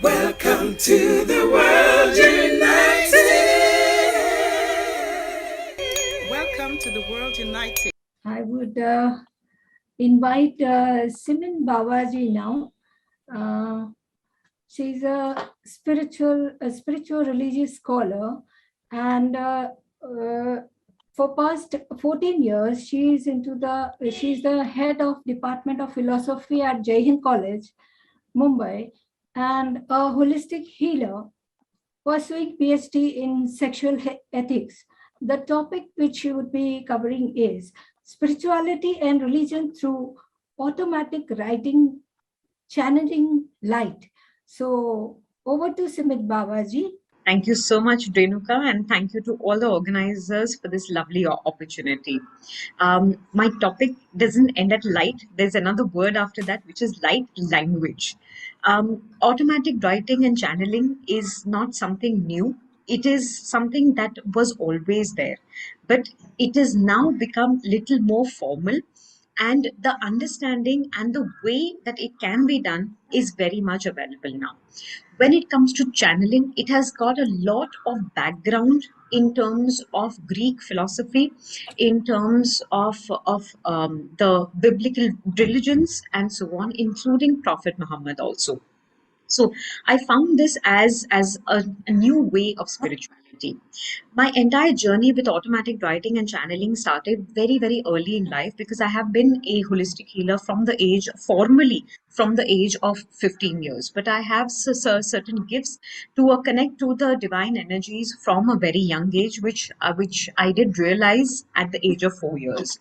Welcome to the World United. Welcome to the World United. I would invite Simin Babaji now. She's a spiritual religious scholar, and for past 14 years, she's the head of Department of Philosophy at Jai Hind College, Mumbai, and a holistic healer pursuing PhD in sexual ethics. The topic which she would be covering is spirituality and religion through automatic writing, channeling light. So over to Simit Babaji. Thank you so much, Renuka, and thank you to all the organizers for this lovely opportunity. My topic doesn't end at light. There's another word after that, which is light language. Automatic writing and channeling is not something new. It is something that was always there, but it has now become little more formal, and the understanding and the way that it can be done is very much available now. When it comes to channeling, it has got a lot of background in terms of Greek philosophy, in terms of the biblical religions, and so on, including Prophet Muhammad also. So I found this as a new way of spirituality. My entire journey with automatic writing and channeling started very, very early in life because I have been a holistic healer formally from the age of 15 years. But I have certain gifts to connect to the divine energies from a very young age, which I did realize at the age of 4 years.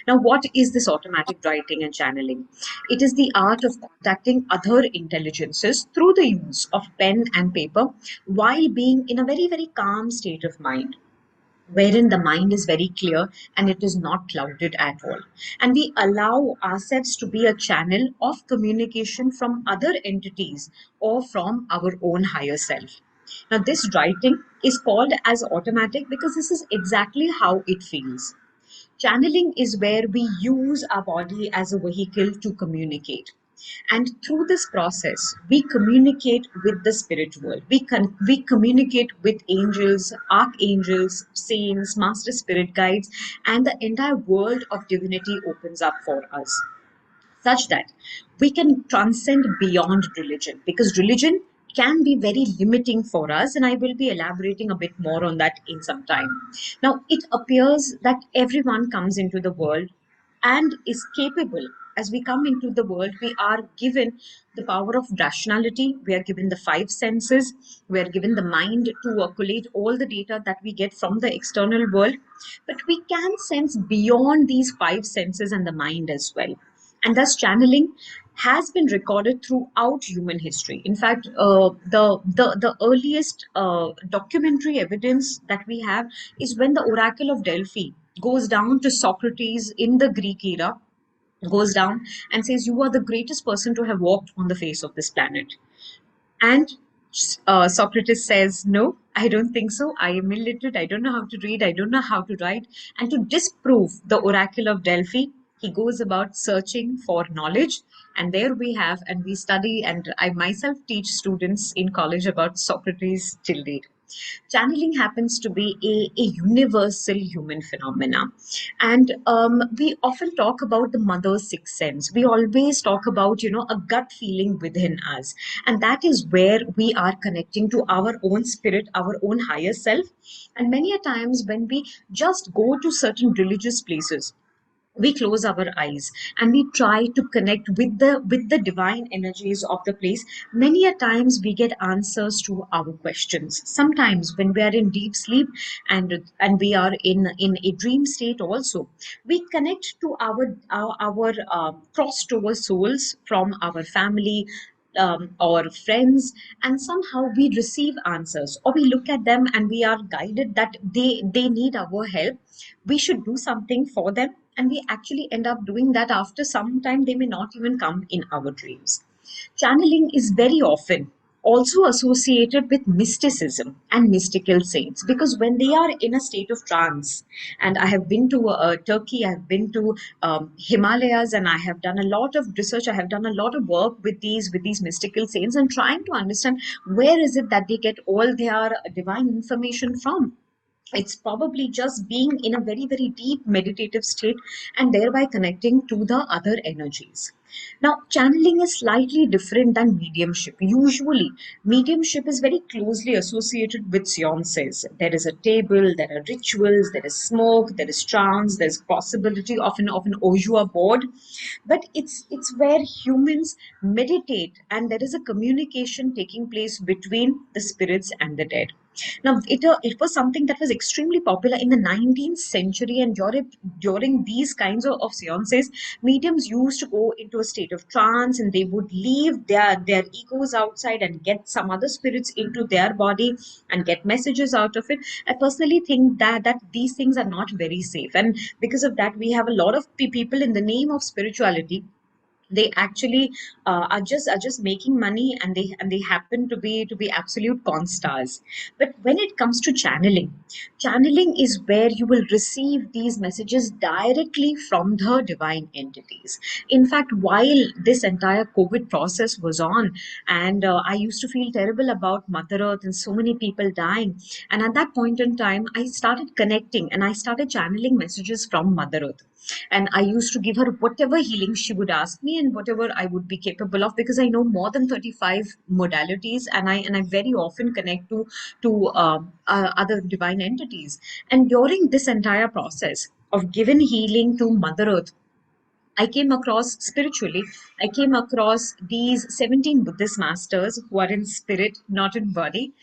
Now, what is this automatic writing and channeling? It is the art of contacting other intelligences through the use of pen and paper while being in a very, very calm state of mind, wherein the mind is very clear and it is not clouded at all. And we allow ourselves to be a channel of communication from other entities or from our own higher self. Now, this writing is called as automatic because this is exactly how it feels. Channeling is where we use our body as a vehicle to communicate. And through this process, we communicate with the spirit world. We communicate with angels, archangels, saints, master spirit guides, and the entire world of divinity opens up for us, such that we can transcend beyond religion, because religion can be very limiting for us, and I will be elaborating a bit more on that in some time. Now, it appears that everyone comes into the world and is capable. As we come into the world, we are given the power of rationality, we are given the five senses, we are given the mind to collate all the data that we get from the external world, but we can sense beyond these five senses and the mind as well. And thus channeling has been recorded throughout human history. In fact, the earliest documentary evidence that we have is when the Oracle of Delphi goes down to Socrates in the Greek era, goes down and says, "You are the greatest person to have walked on the face of this planet." And Socrates says, "No, I don't think so. I am illiterate. I don't know how to read. I don't know how to write." And to disprove the Oracle of Delphi, he goes about searching for knowledge. And there we have, and we study, and I myself teach students in college about Socrates till date. Channeling happens to be a universal human phenomena. And we often talk about the mother's sixth sense. We always talk about, a gut feeling within us. And that is where we are connecting to our own spirit, our own higher self. And many a times when we just go to certain religious places, we close our eyes and we try to connect with the divine energies of the place. Many a times we get answers to our questions. Sometimes when we are in deep sleep, and we are in a dream state also, we connect to our crossed over souls from our family, or friends, and somehow we receive answers, or we look at them and we are guided that they need our help, we should do something for them, and we actually end up doing that. After some time, they may not even come in our dreams. Channeling is very often also associated with mysticism and mystical saints, because when they are in a state of trance, and I have been to Turkey, I've been to Himalayas, and I have done a lot of research, I have done a lot of work with these mystical saints, and trying to understand where is it that they get all their divine information from. It's probably just being in a very, very deep meditative state and thereby connecting to the other energies. Now, channeling is slightly different than mediumship. Usually, mediumship is very closely associated with seances. There is a table, there are rituals, there is smoke, there is trance, there's possibility of an Ojua board. But it's where humans meditate and there is a communication taking place between the spirits and the dead. Now, it was something that was extremely popular in the 19th century, and during these kinds of seances, mediums used to go into a state of trance, and they would leave their egos outside and get some other spirits into their body and get messages out of it. I personally think that these things are not very safe, and because of that, we have a lot of people in the name of spirituality. They actually are just making money, and they happen to be absolute con stars. But when it comes to channeling is where you will receive these messages directly from the divine entities. In fact, while this entire COVID process was on, and I used to feel terrible about Mother Earth and so many people dying, and at that point in time I started connecting and I started channeling messages from Mother Earth, and I used to give her whatever healing she would ask me and whatever I would be capable of, because I know more than 35 modalities, and I very often connect to other divine entities. And during this entire process of given healing to Mother Earth, I came across spiritually, I came across these 17 Buddhist masters who are in spirit, not in body.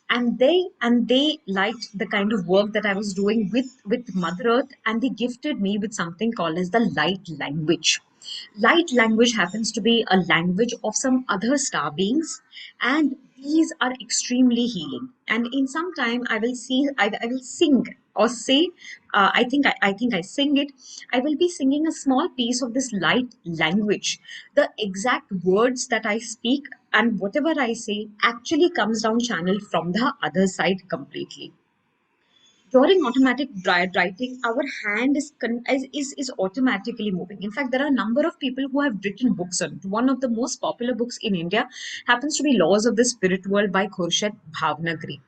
And they liked the kind of work that I was doing with Mother Earth, and they gifted me with something called as the light language. Light language happens to be a language of some other star beings, and these are extremely healing. And in some time, I will sing or say, I think I sing it. I will be singing a small piece of this light language. The exact words that I speak and whatever I say actually comes down channel from the other side completely. During automatic writing, our hand is automatically moving. In fact, there are a number of people who have written books on it. One of the most popular books in India happens to be Laws of the Spirit World by Khurshid Bhavnagri,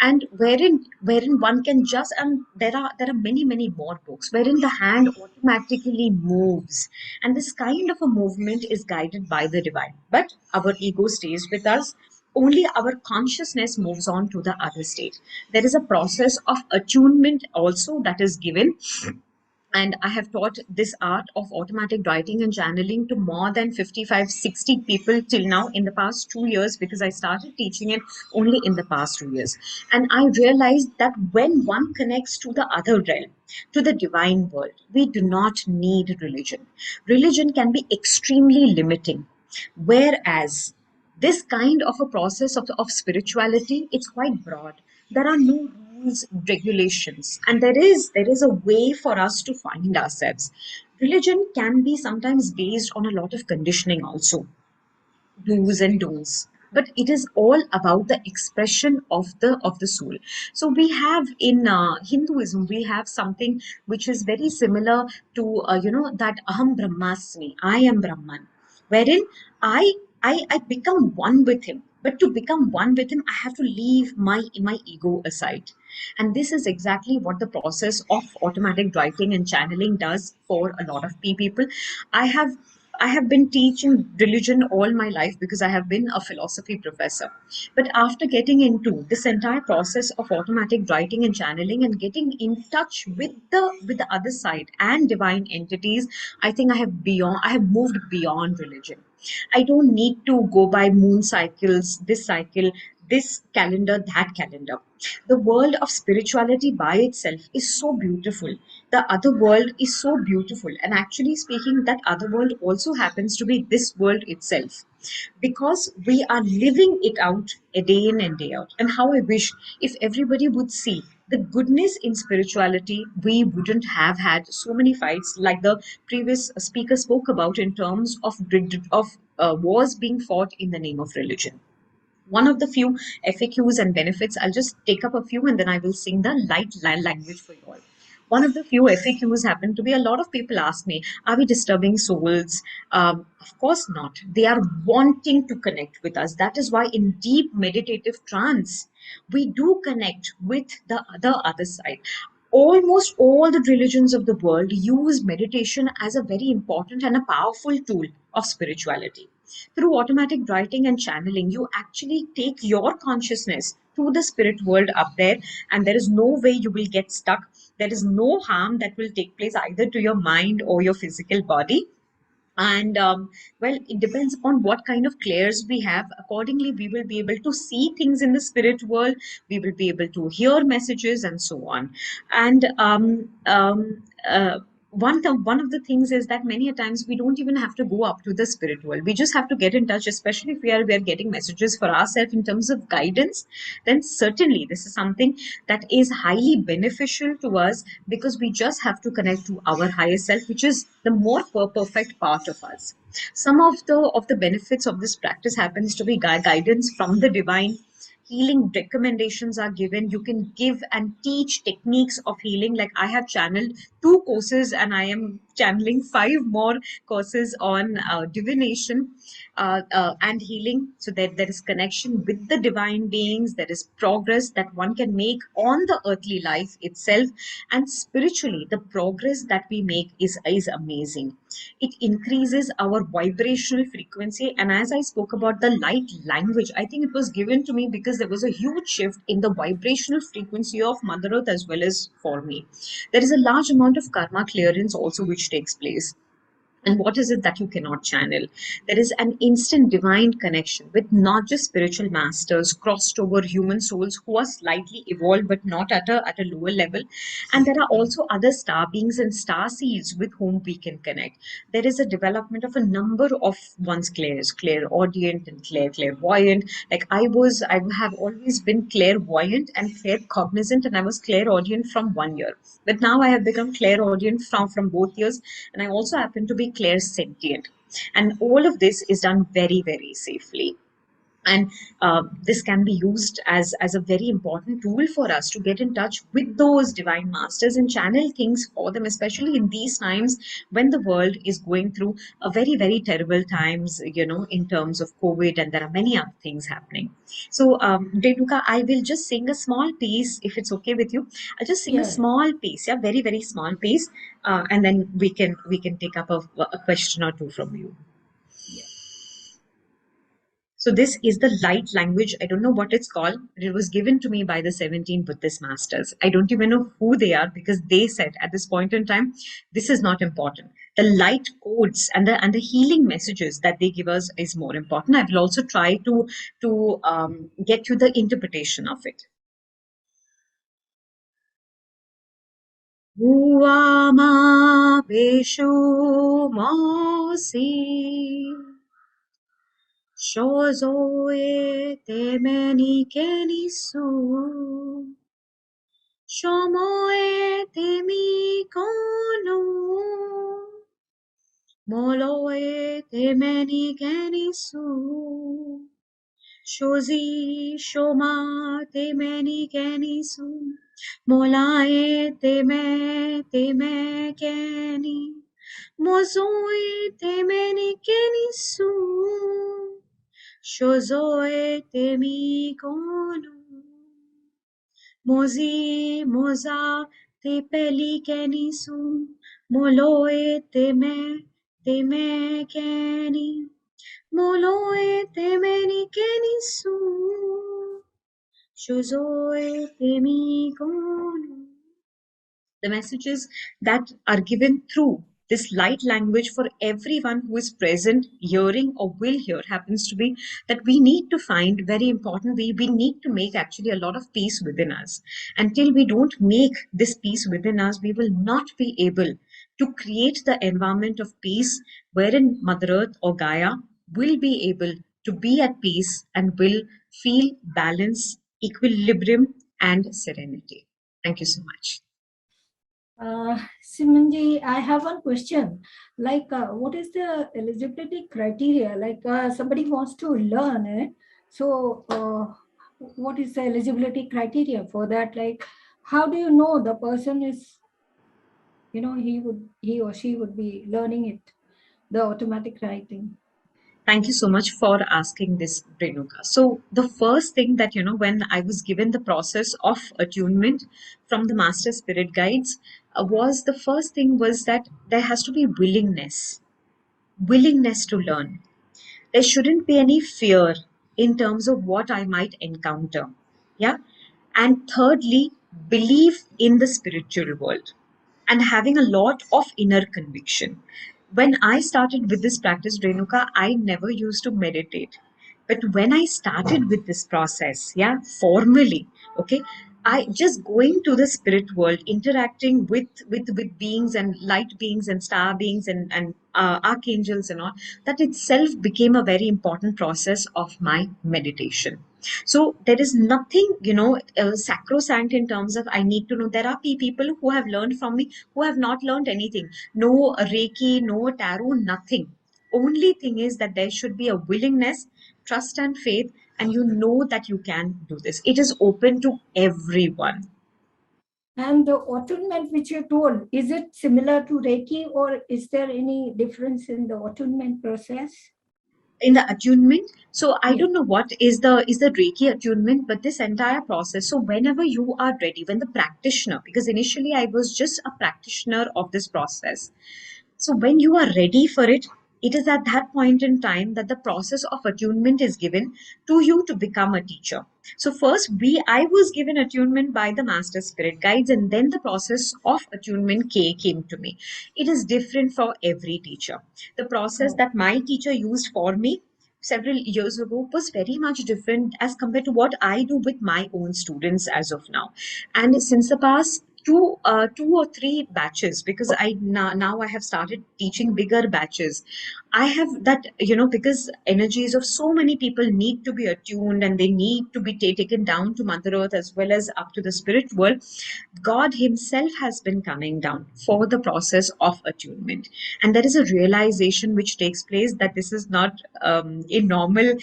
and wherein one can just, and there are many more books wherein the hand automatically moves, and this kind of a movement is guided by the divine, but our ego stays with us. Only our consciousness moves on to the other state. There is a process of attunement also that is given, and I have taught this art of automatic writing and channeling to more than 55, 60 people till now in the past 2 years, because I started teaching it only in the past 2 years. And I realized that when one connects to the other realm, to the divine world, we do not need religion. Religion can be extremely limiting, whereas this kind of a process of spirituality, it's quite broad. There are no rules, regulations, and there is a way for us to find ourselves. Religion can be sometimes based on a lot of conditioning also, do's and don'ts, but it is all about the expression of the soul. So we have in Hinduism, we have something which is very similar to that aham brahmasmi, I am Brahman, wherein I become one with him. But to become one with him, I have to leave my ego aside. And this is exactly what the process of automatic writing and channeling does for a lot of people. I have I have been teaching religion all my life because I have been a philosophy professor. But after getting into this entire process of automatic writing and channeling and getting in touch with the other side and divine entities, I have moved beyond religion. I don't need to go by moon cycle, this calendar, that calendar. The world of spirituality by itself is so beautiful. The other world is so beautiful. And actually speaking, that other world also happens to be this world itself. Because we are living it out a day in and day out. And how I wish if everybody would see the goodness in spirituality, we wouldn't have had so many fights like the previous speaker spoke about in terms of wars being fought in the name of religion. One of the few FAQs and benefits, I'll just take up a few and then I will sing the light language for you all. One of the few FAQs happen to be, a lot of people ask me, are we disturbing souls? Of course not. They are wanting to connect with us. That is why in deep meditative trance, we do connect with the other side. Almost all the religions of the world use meditation as a very important and a powerful tool of spirituality. Through automatic writing and channeling, you actually take your consciousness to the spirit world up there, and there is no way you will get stuck. There is no harm that will take place either to your mind or your physical body. And well, it depends upon what kind of clairs we have. Accordingly, we will be able to see things in the spirit world, we will be able to hear messages and so on. And one of the things is that many a times we don't even have to go up to the spirit world. We just have to get in touch, especially if we are getting messages for ourselves in terms of guidance. Then certainly this is something that is highly beneficial to us, because we just have to connect to our higher self, which is the more perfect part of us. Some of the benefits of this practice happens to be guidance from the divine. Healing recommendations are given. You can give and teach techniques of healing. Like, I have channeled 2 courses and I am channeling 5 more courses on divination and healing. So that there is connection with the divine beings, there is progress that one can make on the earthly life itself, and spiritually the progress that we make is amazing. It increases our vibrational frequency. And as I spoke about the light language, I think it was given to me because there was a huge shift in the vibrational frequency of Mother Earth as well as for me. There is a large amount of karma clearance also which takes place. And what is it that you cannot channel? There is an instant divine connection with not just spiritual masters, crossed over human souls who are slightly evolved but not at a lower level. And there are also other star beings and star seeds with whom we can connect. There is a development of a number of one's clairs, clairaudient and clairvoyant. Like, I have always been clairvoyant and claircognizant, and I was clairaudient from 1 year. But now I have become clairaudient from both years, and I also happen to be clairsentient. And all of this is done very, very safely. And this can be used as a very important tool for us to get in touch with those divine masters and channel things for them, especially in these times when the world is going through a very, very terrible times, in terms of COVID, and there are many other things happening. So, Renuka, I will just sing a small piece if it's okay with you. I'll just sing a Yeah. small piece, yeah, very, very small piece, and then we can take up a question or two from you. Yeah. So this is the light language. I don't know what it's called, but it was given to me by the 17 Buddhist masters. I don't even know who they are, because they said at this point in time, this is not important. The light codes and the healing messages that they give us is more important. I will also try to get you the interpretation of it. Uama Beshu Mosi Shozoe temeni kenisu, shomoe temi kono, moloe temeni kenisu, shozi shoma temeni kenisu, molae teme keni, mozoe temeni kenisu. Shozoe temi kono, mozi moza te peli kenisu, moloe teme keni, moloe temeni kenisu, shozoe temi kono. The messages that are given through this light language for everyone who is present, hearing, or will hear happens to be that we need to find, very important, we need to make actually a lot of peace within us. Until we don't make this peace within us, we will not be able to create the environment of peace wherein Mother Earth or Gaia will be able to be at peace and will feel balance, equilibrium, and serenity. Thank you so much. Simanji, I have one question. Like, what is the eligibility criteria? Like, somebody wants to learn it, So, what is the eligibility criteria for that? Like, how do you know the person is, he or she would be learning it, the automatic writing? Thank you so much for asking this, Renuka. So, the first thing that, when I was given the process of attunement from the Master Spirit Guides, was the first thing was that there has to be willingness to learn. There shouldn't be any fear in terms of what I might encounter. Yeah. And thirdly, belief in the spiritual world and having a lot of inner conviction. When I started with this practice, Renuka, I never used to meditate. But when I started with this process, yeah, formally, okay, I just going to the spirit world, interacting with beings and light beings and star beings and archangels and all, that itself became a very important process of my meditation. So there is nothing, sacrosanct in terms of I need to know. There are people who have learned from me who have not learned anything. No Reiki, no tarot, nothing. Only thing is that there should be a willingness, trust, and faith, and you know that you can do this. It is open to everyone. And the attunement which you told, is it similar to Reiki, or is there any difference in the attunement process? In the attunement, so I Yeah. don't know what is the Reiki attunement, but this entire process, so whenever you are ready, when the practitioner, because initially I was just a practitioner of this process, so when you are ready for it, it is at that point in time that the process of attunement is given to you to become a teacher. So first I was given attunement by the Master Spirit Guides, and then the process of attunement came to me. It is different for every teacher. The process Oh. that my teacher used for me several years ago was very much different as compared to what I do with my own students as of now. And since the past two or three batches, because now I have started teaching bigger batches, I have that, because energies of so many people need to be attuned and they need to be taken down to Mother Earth as well as up to the spirit world. God Himself has been coming down for the process of attunement. And there is a realization which takes place that this is not a normal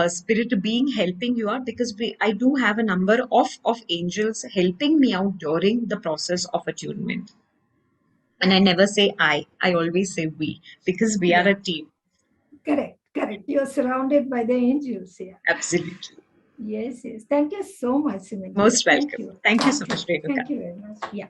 spirit being helping you out, because I do have a number of angels helping me out during the process of attunement. And I never say I always say we, because we are a Yeah, team. correct. You're surrounded by the angels here. Absolutely. Yes. Thank you so much, Simiji. Most Thank welcome. you. Thank you so Thank you. much, Renuka. Thank you very much. Yeah.